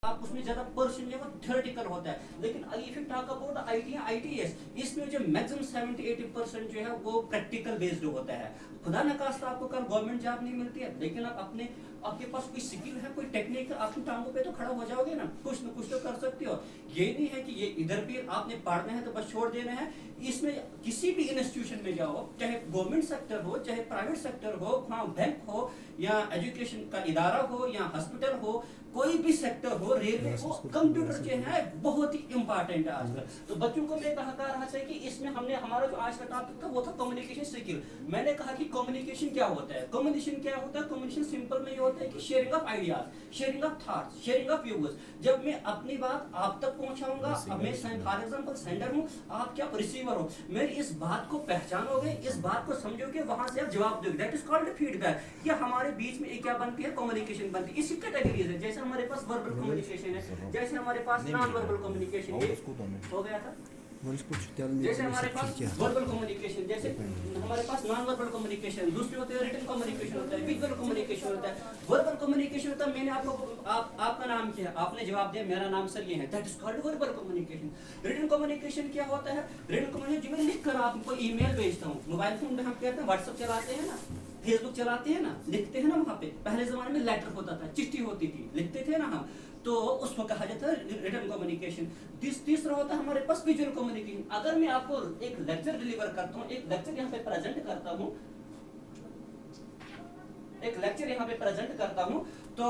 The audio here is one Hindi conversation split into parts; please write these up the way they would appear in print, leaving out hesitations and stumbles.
आप उसमें ज्यादा पर्सन जो है थ्योरेटिकल होता है, लेकिन if you talk about IT ITS, इसमें जो मैक्सिमम 70-80% जो है वो प्रैक्टिकल बेस्ड होता है। खुदा न खास्ता आपको कल गवर्नमेंट जॉब नहीं मिलती है, लेकिन आप अपने आपके पास कोई स्किल है, कोई टेक्निक है, अपनी टांगों पे तो खड़ा हो जाओगे ना, कुछ न कुछ तो कर सकते हो। ये नहीं है कि ये इधर भी आपने पढ़ना है तो बस छोड़ देना है। इसमें किसी भी इंस्टीट्यूशन में जाओ, चाहे गवर्नमेंट सेक्टर हो, चाहे प्राइवेट सेक्टर हो, वहाँ बैंक हो या एजुकेशन का इदारा हो या हॉस्पिटल हो, कोई भी सेक्टर हो, रेलवे हो, कंप्यूटर जो है बहुत ही इंपॉर्टेंट है आजकल। तो बच्चों को मैं कहा रहा था कि इसमें हमने हमारा जो आज का टॉपिक था वो था कम्युनिकेशन स्किल। मैंने कहा कि कम्युनिकेशन क्या होता है। कम्युनिकेशन क्या होता है? कम्युनिकेशन सिंपल में ये होता है कि sharing of ideas, sharing of thoughts, sharing of views. जब मैं अपनी बात आप तक पहुंचाऊंगा, अब मैं फॉर एग्जांपल सेंडर हूं, आप क्या रिसीवर हो, मेरी इस बात को पहचानोगे, इस बात को समझोगे, वहां से आप जवाब दोगे। That is called feedback. या हमारे बीच में क्या बनती है? कम्युनिकेशन बनती है। इसी कैटेगरीज है, जैसे हमारे पास वर्बल कम्युनिकेशन है, जैसे हमारे पास नॉन वर्बल कम्युनिकेशन हो गया था, जैसे हमारे पास वर्बल कम्युनिकेशन, जैसे हमारे पास नॉन वर्बल कम्युनिकेशन, दूसरे होते हैं रिटन कम्युनिकेशन होता है, विजुअल कम्युनिकेशन होता है, वर्बल कम्युनिकेशन होता है। मैंने आपका नाम क्या है, आपने जवाब दिया मेरा नाम सर ये है, that is called verbal communication. Written communication क्या होता है? रिटन कम्युनिकेशन जो मैं लिख कर आपको ईमेल भेजता हूँ, मोबाइल फोन में हम कहते हैं व्हाट्सएप चलाते हैं ना, फेसबुक चलाते हैं ना, लिखते हैं ना, वहाँ पे पहले जमाने में लेटर होता था, चिट्ठी होती थी, लिखते थे ना हम, तो उसको कहा जाता है रिटन कम्युनिकेशन। तीसरा होता है हमारे पास विजुअल कम्युनिकेशन। अगर मैं आपको एक लेक्चर डिलीवर करता हूँ, एक लेक्चर यहाँ पे प्रेजेंट करता हूँ, एक लेक्चर यहाँ पे प्रेजेंट करता हूँ, तो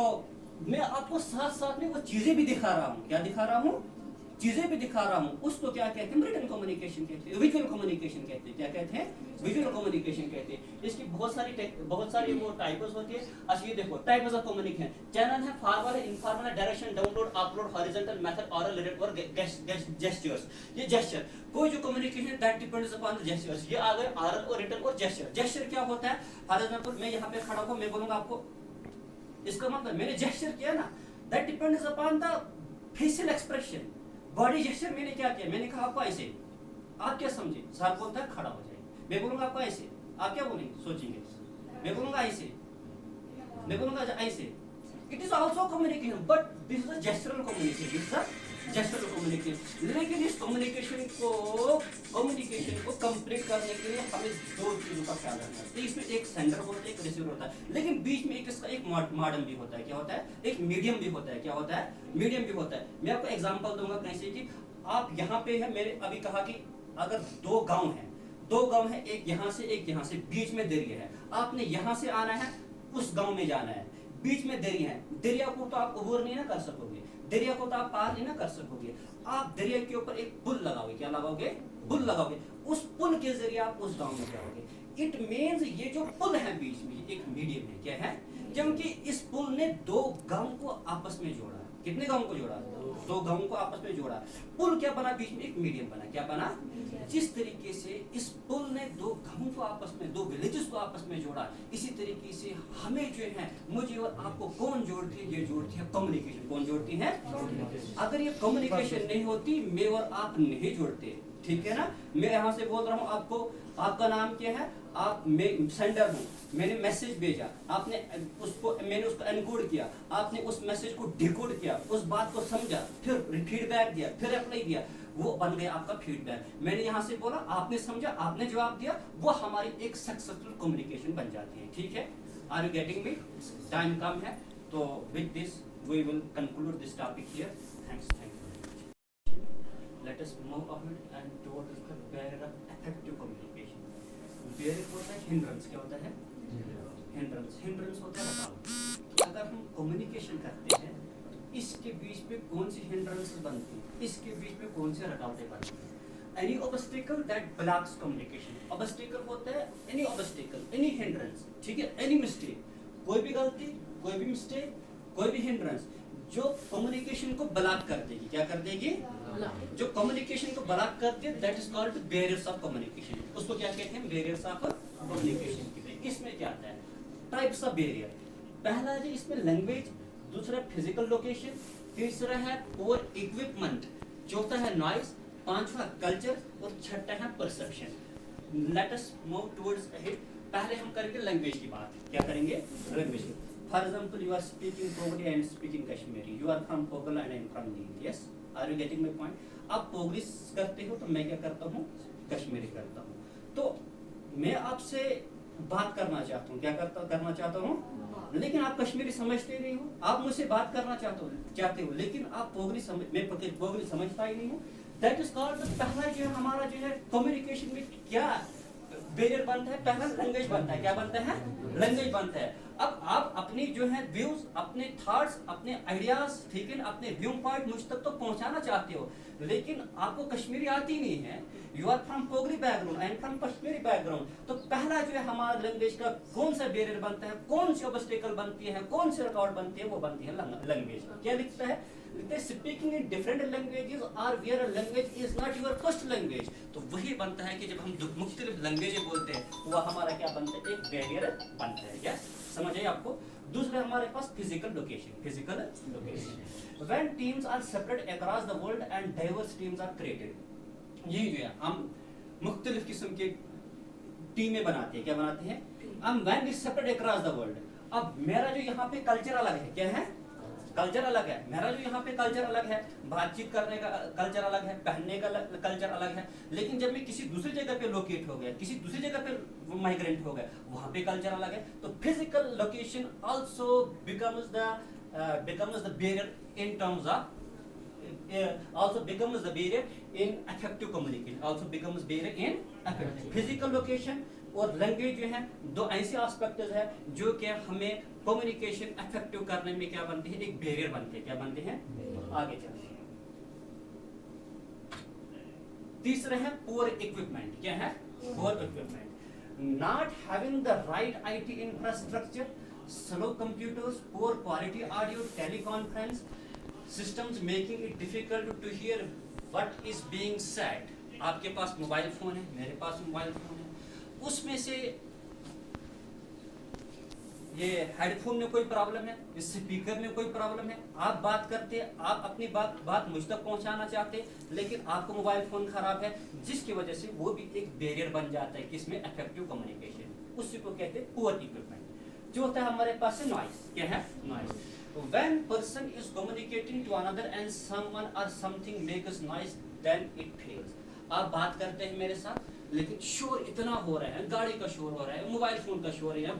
मैं आपको साथ साथ में वो चीजें भी दिखा रहा हूँ। क्या दिखा रहा हूँ? चीजें भी दिखा रहा हूँ। उसको क्या कहते हैं? रिटन कम्युनिकेशन कहते हैं, विजुअल कम्युनिकेशन कहते हैं। क्या कहते हैं? विजुअल कम्युनिकेशन कहते हैं। इसकी बहुत सारी वो टाइप्स होती है। अच्छा ये देखो टाइप्स ऑफ कम्युनिकेशन। चैनल है forward, informal, direction, download, upload, horizontal method, oral, written और जेस्चर्स। ये जेस्चर कोई जो communication that depends upon the gestures. ये आ गए ऑरल और रिटन और जेस्चर। जेस्चर क्या होता है? फॉर एग्जांपल मैं यहाँ पे खड़ा हूँ, मैं बोलूंगा आपको, इसका मतलब मैंने जेस्चर किया ना, that depends upon the facial expression, body gesture. मैंने क्या किया? मैंने कहा आपको ऐसे, आप क्या समझे? सर बोलता है खड़ा हो जाए, मैं बोलूंगा आपको ऐसे, आप क्या बोलेंगे? सोचेंगे। मैं बोलूंगा ऐसे, मैं बोलूंगा ऐसे। It is also communication, but this is a gestural communication, this is a gestural communication. लेकिन इस कम्युनिकेशन को कंप्लीट करने के लिए हमें दो चीजों का ख्याल रखना है। इसमें एक सेंडर होता है, एक रिसीवर होता है, लेकिन बीच में इसका एक मॉडर्न भी होता है। क्या होता है? एक मीडियम भी होता है। क्या होता है? मीडियम भी होता है। मैं आपको एग्जांपल दूंगा कैसे कि आप यहाँ पे है, मेरे अभी कहा कि अगर दो गांव है, एक यहाँ से एक यहाँ से, बीच में दरिया है, आपने यहाँ से आना है, उस गांव में जाना है, बीच में दरिया है, दरिया को तो आप अबूर नहीं ना कर सकोगे, दरिया को तो आप पार नहीं ना कर सकोगे। आप दरिया के ऊपर एक पुल लगाओगे। क्या लगाओगे? पुल लगाओगे। उस पुल के जरिए आप उस गांव में जाओगे। इट मीन्स ये जो पुल है बीच में, एक मीडियम है। क्या है? क्योंकि इस पुल ने दो गांव को आपस में जोड़ा। कितने गांव को जोड़ा? दो गांव को आपस में जोड़ा। पुल क्या बना? बीच में एक मीडियम बना। क्या बना? जिस तरीके से इस पुल ने दो गांवों को आपस में, दो विलेजेस को आपस में जोड़ा, इसी तरीके से हमें जो है, मुझे और आपको कौन जोड़ती है? ये जोड़ती है कम्युनिकेशन। कौन जोड़ती है? अगर ये कम्युनिकेशन नहीं होती, मैं और आप नहीं जुड़ते। ठीक है ना? मैं यहाँ से बोल रहा हूँ आपको, आपका नाम क्या है? मैं सेंडर हूँ, मैंने मैसेज भेजा, मैंने उसको एनकोड किया, आपने उस मैसेज को डिकोड किया, उस बात को समझा, फिर फीडबैक दिया, फिर रिप्लाई दिया, वो बन गया आपका फीडबैक। मैंने यहाँ से बोला, आपने समझा, आपने जवाब दिया, वो हमारी एक सक्सेसफुल कम्युनिकेशन बन जाती है। ठीक है? Are you getting me? Time कम है, तो with this we will conclude this topic here. Thanks. Let us move ahead and towards the barrier of effective communication. Barrier होता है hindrance। क्या होता है? Hindrance होता है रुकावट। अगर हम communication करते हैं, इसके बीच में कौन सी hindrances बनती है, इसके बीच में कौन सी रुकावटें बनती हैं? Any obstacle that blocks communication. Obstacle होता है any obstacle, any hindrance, ठीक है? Any mistake, कोई भी गलती, कोई भी mistake, कोई भी hindrance जो कम्युनिकेशन को ब्लॉक कर देगी। क्या कर देगी? जो कम्युनिकेशन को ब्लॉक करती है, that is called barriers of communication. उसको क्या कहते हैं? Barriers of communication. इसमें क्या आता है? Types of barrier. पहला है इसमें लैंग्वेज, दूसरा फिजिकल लोकेशन, तीसरा है पोर इक्विपमेंट, चौथा है नॉइज, पांचवा कल्चर और छठा है perception. Let us move towards ahead. पहले हम करेंगे लैंग्वेज की बात। क्या करेंगे? लैंग्वेज की। For example, you are speaking Pogri and speaking Kashmiri. You are from Pogal and I am from Neem. Yes? Are you getting my point? आप पोगरी करते हो तो मैं क्या करता हूँ, कश्मीरी करता हूँ. तो मैं आपसे बात करना चाहता हूँ, क्या करना चाहता हूँ, लेकिन आप कश्मीरी समझते नहीं हो. आप मुझसे बात करना चाहते हो लेकिन आप मैं पोगरी समझता ही नहीं हूँ. दैट इज कॉल्ड, पहला जो है हमारा जो है कम्युनिकेशन में क्या बैरियर बनता है, पहला लैंग्वेज बनता है. क्या बनता है? लैंग्वेज बनता है. अब आप अपनी जो है व्यूज, अपने थॉट्स, अपने आइडियाज, ठीक है, अपने व्यू पॉइंट मुझ तक तो पहुंचाना चाहते हो, लेकिन आपको कश्मीरी आती नहीं है. यू आर फ्रॉम पोगरी background, I am from Kashmiri background. तो पहला जो है हमारा लैंग्वेज का कौन सा बैरियर बनता है, कौन सी ऑब्स्टेकल बनती है, कौन सी रिकॉर्ड बनती है, वो बनती है लैंग्वेज. क्या लिखता है? स्पीकिंग इन डिफरेंट लैंग्वेजेस और where a language is not your first language. तो वही बनता है कि जब हम मुख्तलिफ लैंग्वेजें बोलते हैं, वो हमारा क्या बनता है, एक बैरियर बनता है. क्या समझ आइए आपको? दूसरा हमारे पास physical location. Physical location, when teams are separate across the world and diverse teams are created. यही जो है हम मुख्तलिफ किस्म के टीमें बनाते हैं. क्या बनाते हैं हम? When we separate across the world. अब मेरा जो यहाँ पे कल्चर अलग है, क्या है, कल्चर अलग है. मेरा जो यहाँ पे कल्चर अलग है, बातचीत करने का कल्चर अलग है, पहनने का कल्चर अलग है. लेकिन जब मैं किसी दूसरी जगह पे लोकेट हो गया, किसी दूसरी जगह पे माइग्रेंट हो गया, वहाँ पे कल्चर अलग है. तो physical location also becomes the barrier in terms of also becomes the barrier in effective communication. Also becomes barrier in effective. Physical location और लैंग्वेज जो है दो ऐसे एस्पेक्ट्स है जो कि हमें कम्युनिकेशन इफेक्टिव करने में क्या बनते हैं, एक बैरियर बनते हैं. क्या बनते हैं? आगे चलते हैं. तीसरा है पुअर इक्विपमेंट. क्या है? Poor equipment. Not having the right IT infrastructure, slow computers, poor quality audio, teleconference systems making it difficult to hear what is being said. आपके पास मोबाइल फोन है, मेरे पास मोबाइल फोन है, उसमें से ये हेडफोन में कोई प्रॉब्लम है, इस स्पीकर में कोई प्रॉब्लम है, आप बात करते हैं, आप अपनी बात मुझ तक पहुंचाना चाहते हैं, लेकिन आपको मोबाइल फोन खराब है, जिसकी वजह से वो भी एक बैरियर बन जाता है किसमें, इफेक्टिव कम्युनिकेशन. उसी को कहते हैं पुअर इक्विपमेंट. जो होता है हमारे पास से नॉइस. क्या है? Noise. When person is communicating to another and someone or something makes noise, then it fails. आप बात करते हैं मेरे साथ, लेकिन शोर इतना हो रहा है, गाड़ी का शोर हो रहा है, मोबाइल फोन का शोर है,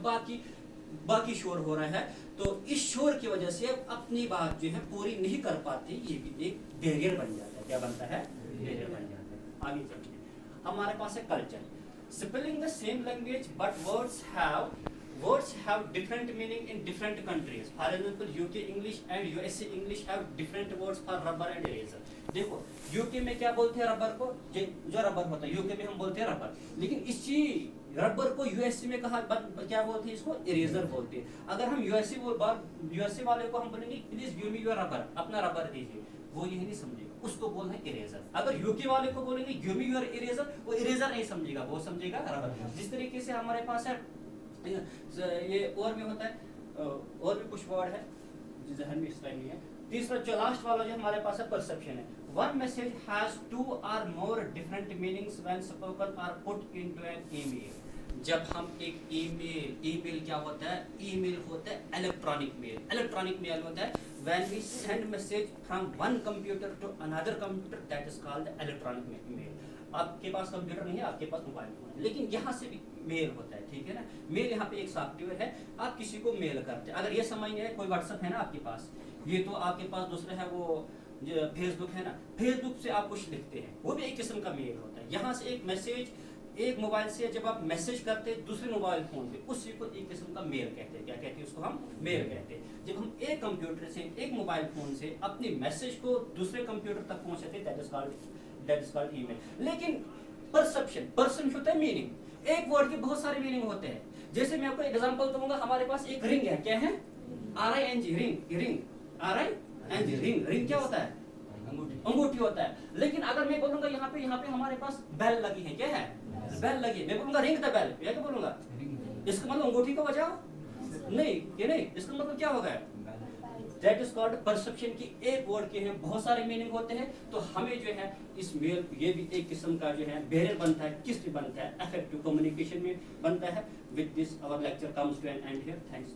बाकी शोर हो रहा है, तो इस शोर की वजह से अपनी बात जो है पूरी नहीं कर पाते. ये भी एक बैरियर बन जाता है. क्या बनता है? बैरियर बन जाता है. आगे चलते हैं. हमारे पास है culture. Spelling the same language but words have different meaning in different countries. For example, UK English and USA English have different words for rubber and eraser. देखो यूके में क्या बोलते हैं रबर को, जो रबर होता है यूके में हम बोलते हैं रबर, लेकिन इसी रबर को यूएसए में क्या बोलते हैं, इसको इरेजर बोलते हैं. अगर हम यूएसए वाले को हम बोलेंगे please give me your rubber, अपना रबर दीजिए, वो यही नहीं समझेगा, उसको बोलना है इरेजर. अगर यूके वाले को बोलेंगे गिव मी योर इरेजर, वो इरेजर नहीं समझेगा, वो समझेगा रबर. जिस तरीके से हमारे पास है ये और भी होता है, और भी कुछ वर्ड है जहन में इस टाइम नहीं है. तीसरा जो लास्ट वाला जो हमारे पास है परसेप्शन है. One message has 2 or more different meanings when spoken or put into an email. जब हम एक ईमेल क्या होता है, ईमेल होता है इलेक्ट्रॉनिक मेल होता है. when we send message from one computer to another computer, that is called electronic mail. आपके पास कंप्यूटर नहीं है, आपके पास मोबाइल फोन है, लेकिन यहाँ से भी मेल होता है. ठीक है ना? मेल यहाँ पे एक सॉफ्टवेयर है, आप किसी को मेल करते हैं. अगर ये समझ नहीं है, कोई व्हाट्सएप है ना आपके पास, ये तो आपके पास दूसरा है वो फेसबुक है ना, फेसबुक से आप कुछ लिखते हैं, वो भी एक किस्म का मेल होता है. यहाँ से एक मैसेज एक मोबाइल से जब आप मैसेज करते हैं दूसरे मोबाइल फोन पे, उसी को एक किस्म का मेल कहते हैं. क्या कहते हैं उसको? हम मेल कहते हैं. जब हम एक कंप्यूटर से एक मोबाइल फोन से अपनी मैसेज को दूसरे कंप्यूटर तक पहुंचाते हैं, दैट इज कॉल्ड ईमेल. लेकिन पर्सन होता है मीनिंग. एक वर्ड के बहुत सारे मीनिंग होते हैं. जैसे मैं आपको एग्जांपल दूंगा, हमारे पास एक रिंग है. क्या है? RING, ring. RING, रिंग क्या होता है? अंगूठी होता है. लेकिन अगर मैं बोलूंगा यहाँ पे हमारे पास बेल लगी है. क्या है? बेल लगी. मैं बोलूंगा रिंग द बेल, या क्या बोलूंगा? इसका मतलब अंगूठी को बजाओ? नहीं, ये नहीं. इसका मतलब क्या होगा? That is called perception. की एक वर्ड के हैं बहुत सारे मीनिंग होते हैं. तो हमें जो है इस मेल, ये भी एक किस्म का जो है बैरियर बनता है. किस में बनता है? इफेक्टिव कम्युनिकेशन में बनता है. With this our lecture comes to an end here. Thanks.